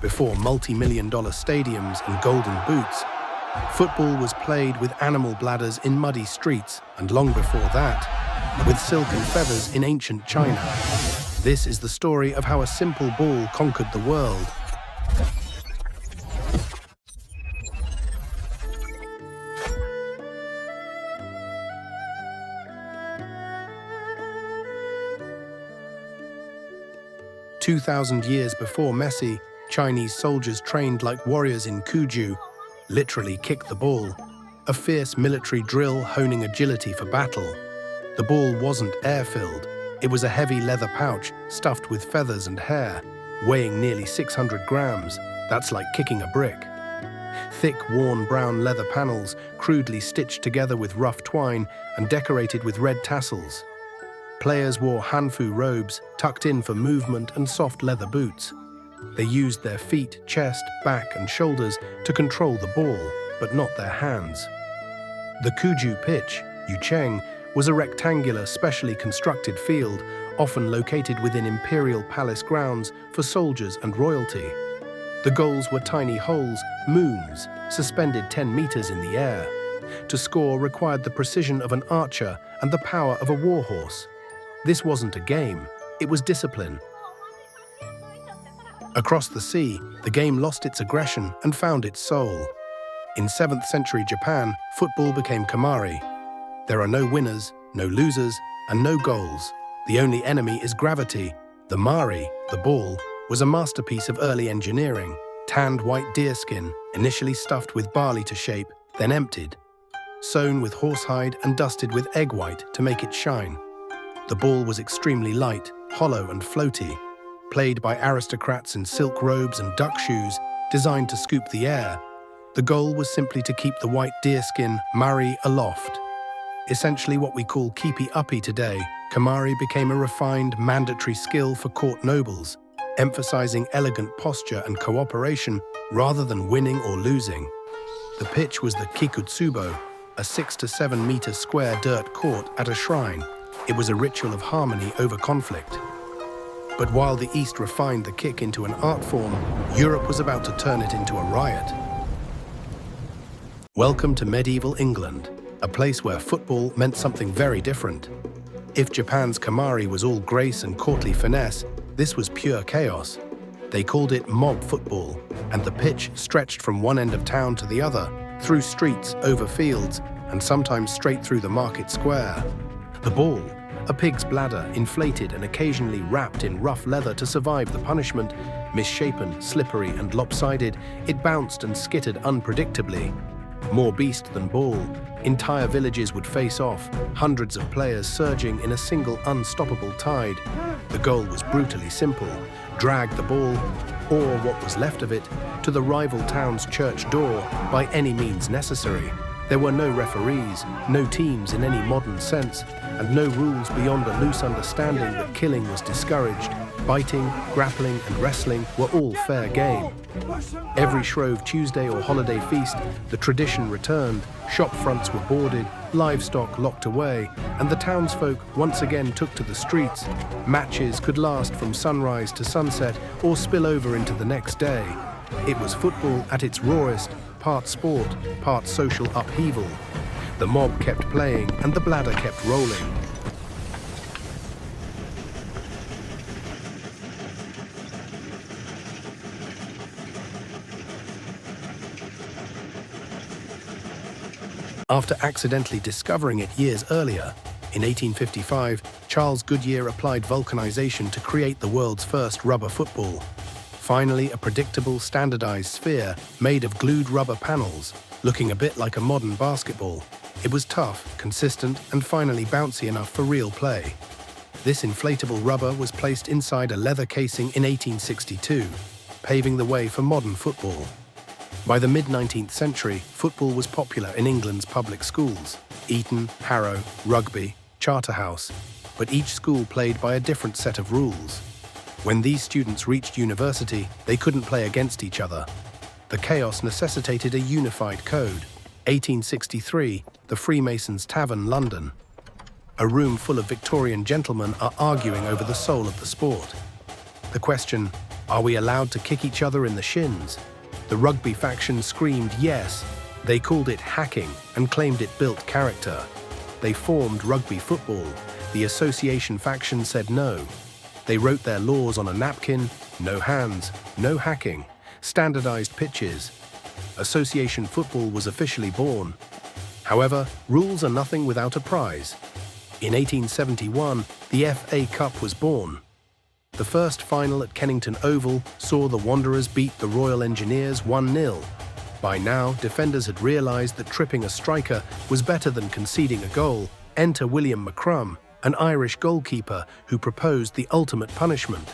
before multi-million-dollar stadiums and golden boots, football was played with animal bladders in muddy streets, and long before that, with silken feathers in ancient China. This is the story of how a simple ball conquered the world. "2,000 years before Messi, Chinese soldiers trained like warriors in Kuju, literally kick the ball, a fierce military drill honing agility for battle. The ball wasn't air-filled. It was a heavy leather pouch stuffed with feathers and hair, weighing nearly 600 grams. That's like kicking a brick. Thick, worn brown leather panels, crudely stitched together with rough twine and decorated with red tassels. Players wore hanfu robes, tucked in for movement, and soft leather boots. They used their feet, chest, back, and shoulders to control the ball, but not their hands. The Kuju pitch, Yucheng, was a rectangular, specially constructed field, often located within imperial palace grounds for soldiers and royalty. The goals were tiny holes, moons, suspended 10 meters in the air. To score required the precision of an archer and the power of a warhorse. This wasn't a game, it was discipline. Across the sea, the game lost its aggression and found its soul. In 7th century Japan, football became Kamari. There are no winners, no losers, and no goals. The only enemy is gravity. The Mari, the ball, was a masterpiece of early engineering. Tanned white deerskin, initially stuffed with barley to shape, then emptied. Sewn with horsehide and dusted with egg white to make it shine. The ball was extremely light, hollow and floaty, played by aristocrats in silk robes and duck shoes, designed to scoop the air. The goal was simply to keep the white deerskin Mari aloft. Essentially what we call keepy-uppy today, Kamari became a refined, mandatory skill for court nobles, emphasizing elegant posture and cooperation rather than winning or losing. The pitch was the kikutsubo, a 6 to 7 meter square dirt court at a shrine. It was a ritual of harmony over conflict. But while the East refined the kick into an art form, Europe was about to turn it into a riot. Welcome to medieval England, a place where football meant something very different. If Japan's Kamari was all grace and courtly finesse, this was pure chaos. They called it mob football, and the pitch stretched from one end of town to the other, through streets, over fields, and sometimes straight through the market square. The ball, a pig's bladder, inflated and occasionally wrapped in rough leather to survive the punishment, misshapen, slippery, and lopsided, it bounced and skittered unpredictably. More beast than ball, entire villages would face off, hundreds of players surging in a single unstoppable tide. The goal was brutally simple: drag the ball, or what was left of it, to the rival town's church door by any means necessary. There were no referees, no teams in any modern sense, and no rules beyond a loose understanding that killing was discouraged. Biting, grappling, and wrestling were all fair game. Every Shrove Tuesday or holiday feast, the tradition returned, shop fronts were boarded, livestock locked away, and the townsfolk once again took to the streets. Matches could last from sunrise to sunset or spill over into the next day. It was football at its rawest, part sport, part social upheaval. The mob kept playing and the bladder kept rolling. After accidentally discovering it years earlier, in 1855, Charles Goodyear applied vulcanization to create the world's first rubber football. Finally, a predictable, standardized sphere made of glued rubber panels, looking a bit like a modern basketball. It was tough, consistent, and finally bouncy enough for real play. This inflatable rubber was placed inside a leather casing in 1862, paving the way for modern football. By the mid-19th century, football was popular in England's public schools: Eton, Harrow, Rugby, Charterhouse, but each school played by a different set of rules. When these students reached university, they couldn't play against each other. The chaos necessitated a unified code. 1863, the Freemasons' Tavern, London. A room full of Victorian gentlemen are arguing over the soul of the sport. The question, Are we allowed to kick each other in the shins? The rugby faction screamed yes. They called it hacking and claimed it built character. They formed rugby football. The association faction said no. They wrote their laws on a napkin: no hands, no hacking, standardized pitches. Association football was officially born. However, rules are nothing without a prize. In 1871, the FA Cup was born. The first final at Kennington Oval saw the Wanderers beat the Royal Engineers 1-0. By now, defenders had realised that tripping a striker was better than conceding a goal. Enter William McCrum, an Irish goalkeeper who proposed the ultimate punishment: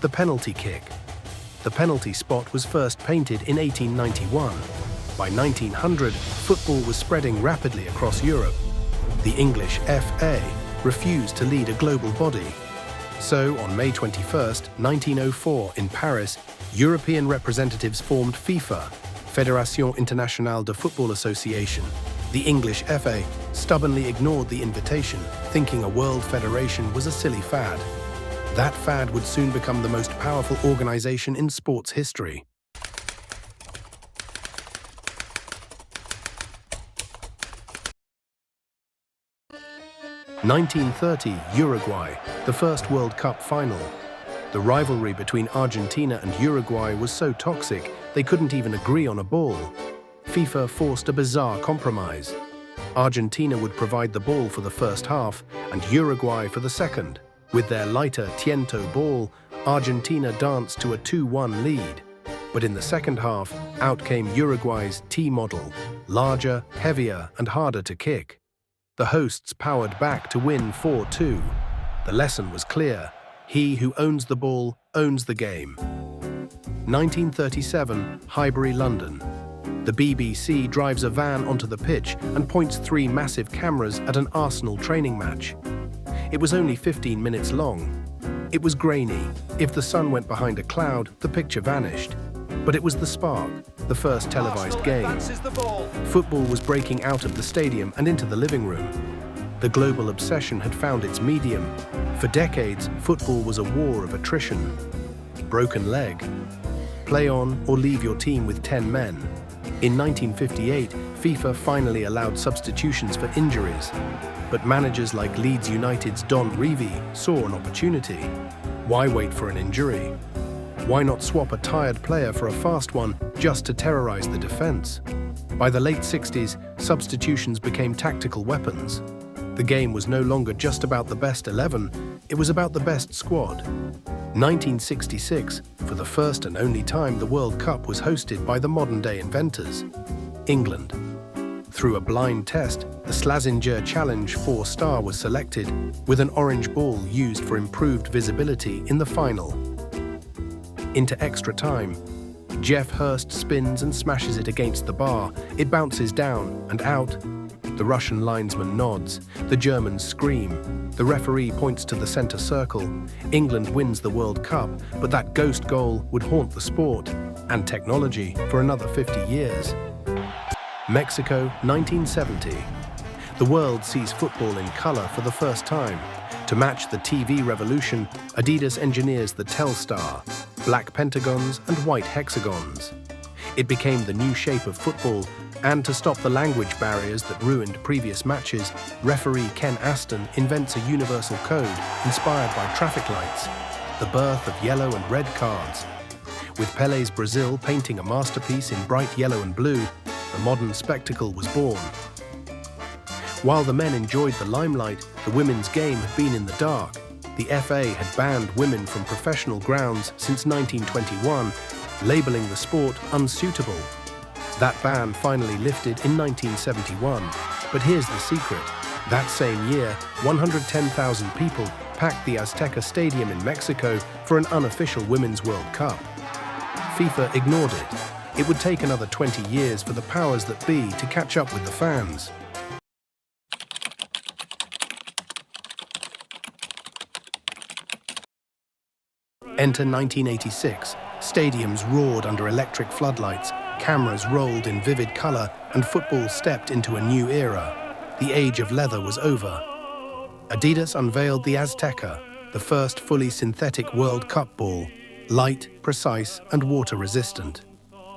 the penalty kick. The penalty spot was first painted in 1891. By 1900, football was spreading rapidly across Europe. The English FA refused to lead a global body. So, on May 21, 1904, in Paris, European representatives formed FIFA, Fédération Internationale de Football Association. The English FA stubbornly ignored the invitation, thinking a world federation was a silly fad. That fad would soon become the most powerful organization in sports history. (1930) Uruguay, the first World Cup final. The rivalry between Argentina and Uruguay was so toxic they couldn't even agree on a ball. FIFA forced a bizarre compromise. Argentina would provide the ball for the first half and Uruguay for the second. With their lighter Tiento ball, Argentina danced to a 2-1 lead. But in the second half, out came Uruguay's T model, larger, heavier, and harder to kick. The hosts powered back to win 4-2. The lesson was clear: he who owns the ball owns the game. 1937, Highbury, London. The BBC drives a van onto the pitch and points 3 massive cameras at an Arsenal training match. It was only 15 minutes long. It was grainy. If the sun went behind a cloud, the picture vanished. But it was the spark, the first televised game. Football was breaking out of the stadium and into the living room. The global obsession had found its medium. For decades, football was a war of attrition. Broken leg. Play on or leave your team with 10 men. In 1958, FIFA finally allowed substitutions for injuries. But managers like Leeds United's Don Revie saw an opportunity. Why wait for an injury? Why not swap a tired player for a fast one just to terrorize the defense? By the late 60s, substitutions became tactical weapons. The game was no longer just about the best 11, it was about the best squad. 1966, for the first and only time the World Cup was hosted by the modern-day inventors, England. Through a blind test, the Slazenger Challenge 4-star was selected, with an orange ball used for improved visibility in the final. Into extra time, Jeff Hurst spins and smashes it against the bar. It bounces down and out. The Russian linesman nods. The Germans scream. The referee points to the center circle. England wins the World Cup, but that ghost goal would haunt the sport and technology for another 50 years. Mexico, 1970. The world sees football in color for the first time. To match the TV revolution, Adidas engineers the Telstar, black pentagons and white hexagons. It became the new shape of football, and to stop the language barriers that ruined previous matches, referee Ken Aston invents a universal code inspired by traffic lights, the birth of yellow and red cards. With Pelé's Brazil painting a masterpiece in bright yellow and blue, the modern spectacle was born. While the men enjoyed the limelight, the women's game had been in the dark. The FA had banned women from professional grounds since 1921, labeling the sport unsuitable. That ban finally lifted in 1971. But here's the secret. That same year, 110,000 people packed the Azteca Stadium in Mexico for an unofficial Women's World Cup. FIFA ignored it. It would take another 20 years for the powers that be to catch up with the fans. Enter 1986. Stadiums roared under electric floodlights, cameras rolled in vivid color, and football stepped into a new era. The age of leather was over. Adidas unveiled the Azteca, the first fully synthetic World Cup ball. light, precise, and water-resistant.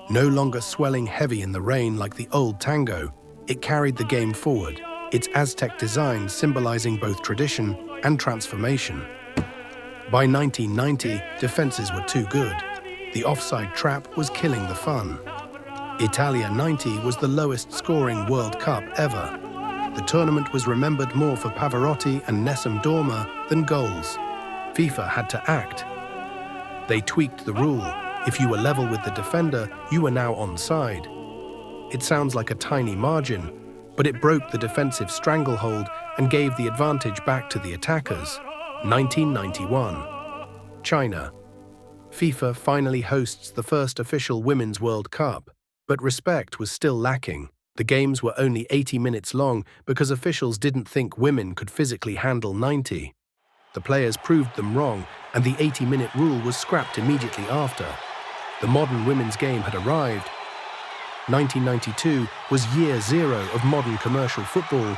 No longer swelling heavy in the rain like the old tango, it carried the game forward, its Aztec design symbolizing both tradition and transformation. By 1990, defenses were too good. The offside trap was killing the fun. Italia 90 was the lowest-scoring World Cup ever. The tournament was remembered more for Pavarotti and Nessun Dorma than goals. FIFA had to act. They tweaked the rule. If you were level with the defender, you were now onside. It sounds like a tiny margin, but it broke the defensive stranglehold and gave the advantage back to the attackers. 1991. China. FIFA finally hosts the first official Women's World Cup, but respect was still lacking. The games were only 80 minutes long because officials didn't think women could physically handle 90. The players proved them wrong, and the 80-minute rule was scrapped immediately after. The modern women's game had arrived. 1992 was year zero of modern commercial football.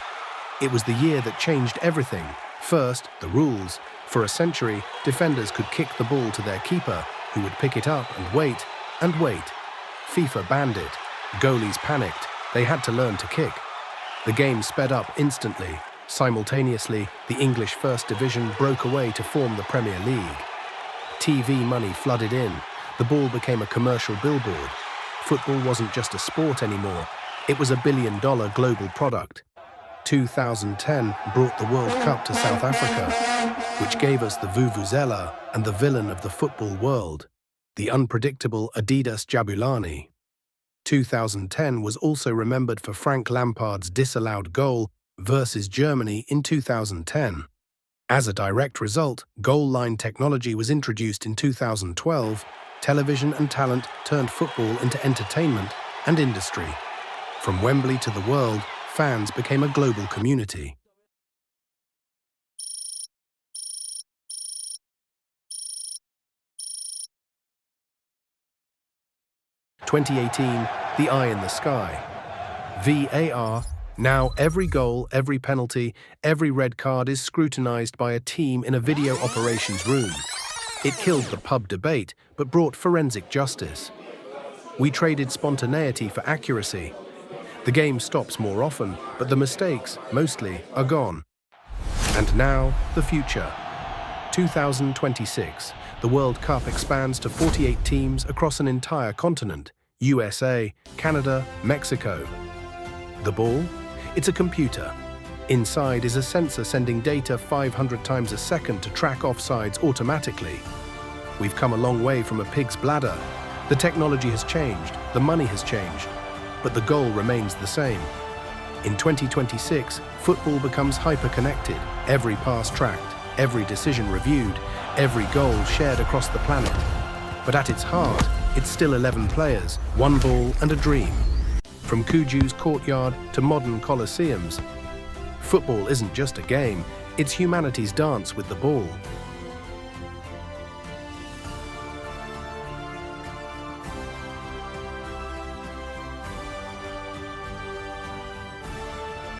It was the year that changed everything. First, the rules. For a century, defenders could kick the ball to their keeper, who would pick it up and wait, and wait. FIFA banned it. Goalies panicked. They had to learn to kick. The game sped up instantly. Simultaneously, the English First Division broke away to form the Premier League. TV money flooded in. The ball became a commercial billboard. Football wasn't just a sport anymore. It was a billion-dollar global product. 2010 brought the World Cup to South Africa, which gave us the Vuvuzela and the villain of the football world, the unpredictable Adidas Jabulani. 2010 was also remembered for Frank Lampard's disallowed goal versus Germany in 2010. As a direct result, goal line technology was introduced in 2012. Television and talent turned football into entertainment and industry. From Wembley to the world, fans became a global community. (2018) The eye in the sky. VAR. Now every goal, every penalty, every red card is scrutinized by a team in a video operations room. It killed the pub debate, but brought forensic justice. We traded spontaneity for accuracy. The game stops more often, but the mistakes, mostly, are gone. And now, the future. 2026. The World Cup expands to 48 teams across an entire continent. USA, Canada, Mexico. The ball? It's a computer. Inside is a sensor sending data 500 times a second to track offsides automatically. We've come a long way from a pig's bladder. The technology has changed, the money has changed, but the goal remains the same. In 2026, football becomes hyper-connected, every pass tracked, every decision reviewed, every goal shared across the planet. But at its heart, it's still 11 players, one ball and a dream. From Kuju's courtyard to modern coliseums, football isn't just a game, it's humanity's dance with the ball.